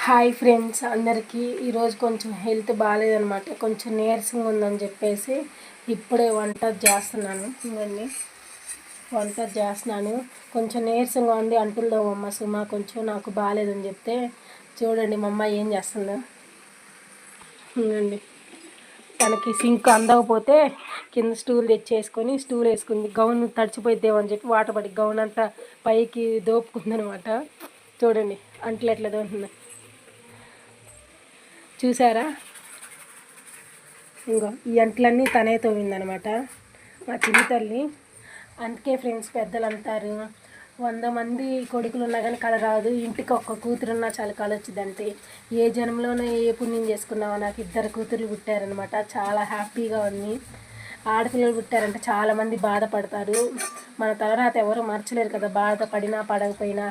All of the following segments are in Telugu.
హాయ్ ఫ్రెండ్స్ అందరికీ ఈరోజు కొంచెం హెల్త్ బాగాలేదనమాట. కొంచెం నీరసంగా ఉందని చెప్పేసి ఇప్పుడే వంట చేస్తున్నాను. ఇవన్నీ వంట చేస్తున్నాను. కొంచెం నీరసంగా ఉంది అంటుందో అమ్మ సుమ, కొంచెం నాకు బాగాలేదని చెప్తే చూడండి మా అమ్మ ఏం చేస్తుందో. ఇవ్వండి, తనకి సింక్ అందకపోతే కింద స్టూల్ తెచ్చేసుకొని స్టూల్ వేసుకుంది. గౌన్ తడిచిపోయిద్దేమని చెప్పి వాటర్ పడి గౌన్ అంతా పైకి దోపుకుందనమాట. చూడండి అంట్లు ఎట్లా దోస్తుంది చూసారా. ఇంకో ఈ అంట్లన్నీ తనే తోమిందనమాట మా చిన్ని తల్లి. అందుకే ఫ్రెండ్స్ పెద్దలు అంటారు, 100 మంది కొడుకులు ఉన్నా కానీ కళ రాదు, ఇంటికి ఒక్క కూతురున్నా చాలా కళ వచ్చిందంటే. ఏ జన్మలోనే ఏ పుణ్యం చేసుకున్నావో నాకు 2 కూతుర్లు పుట్టారనమాట. చాలా హ్యాపీగా ఉంది. ఆడపిల్లలు పుట్టారంటే చాలామంది బాధపడతారు. మన తలరాత ఎవరు మర్చలేరు కదా, బాధపడినా పడకపోయినా.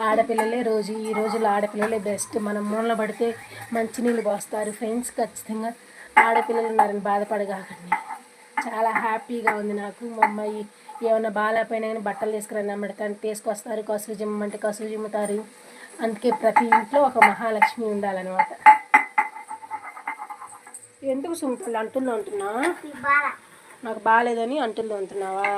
ఆడపిల్లలే ఈ రోజుల్లో ఆడపిల్లలే బెస్ట్. మనం మూలన పడితే మంచినీళ్ళు పోస్తారు ఫ్రెండ్స్. ఖచ్చితంగా ఆడపిల్లలు ఉన్నారని బాధపడగాకండి. చాలా హ్యాపీగా ఉంది నాకు. మా అమ్మాయి ఏమైనా బాగాలేకపోయినా కానీ బట్టలు తీసుకురండి అమ్మడతాను తీసుకొస్తారు. కసువు జిమ్మంటే కసువు జిమ్ముతారు. అందుకే ప్రతి ఇంట్లో ఒక మహాలక్ష్మి ఉండాలన్నమాట. ఎందుకు సుంపులు అంటున్నా నాకు బాగాలేదని అంటున్నావా?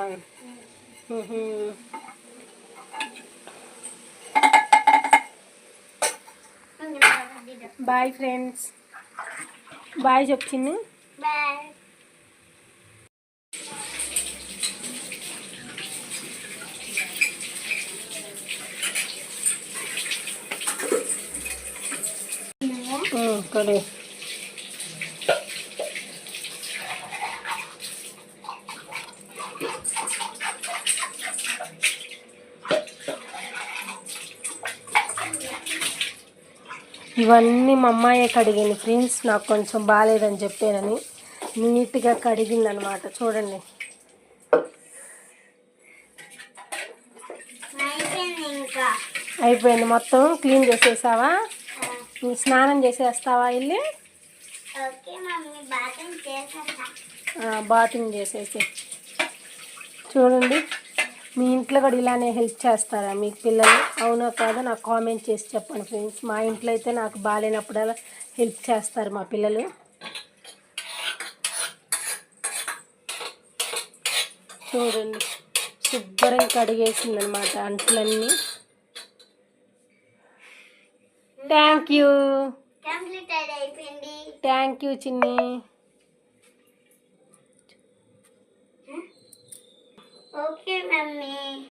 బాయ్ ఫ్రెండ్స్, బాయ్ చెప్పు చిన్ను. కడే ఇవన్నీ మా అమ్మాయే కడిగింది ఫ్రెండ్స్. నాకు కొంచెం బాగాలేదని చెప్పానని నీట్గా కడిగింది అనమాట. చూడండి అయిపోయింది, మొత్తం క్లీన్ చేసేసావా? స్నానం చేసేస్తావా వెళ్ళి? బాతింగ్ చేసేసి. చూడండి, మీ ఇంట్లో కూడా ఇలానే హెల్ప్ చేస్తారా మీకు పిల్లలు? అవునో కాదో నాకు కామెంట్ చేసి చెప్పండి ఫ్రెండ్స్. మా ఇంట్లో అయితే నాకు బాగాలేనప్పుడల్లా హెల్ప్ చేస్తారు మా పిల్లలు. చూడండి శుభ్రంగా కడిగేసిందనమాట అంట్లన్నీ. థ్యాంక్ యూ చిన్ని. Okay mummy.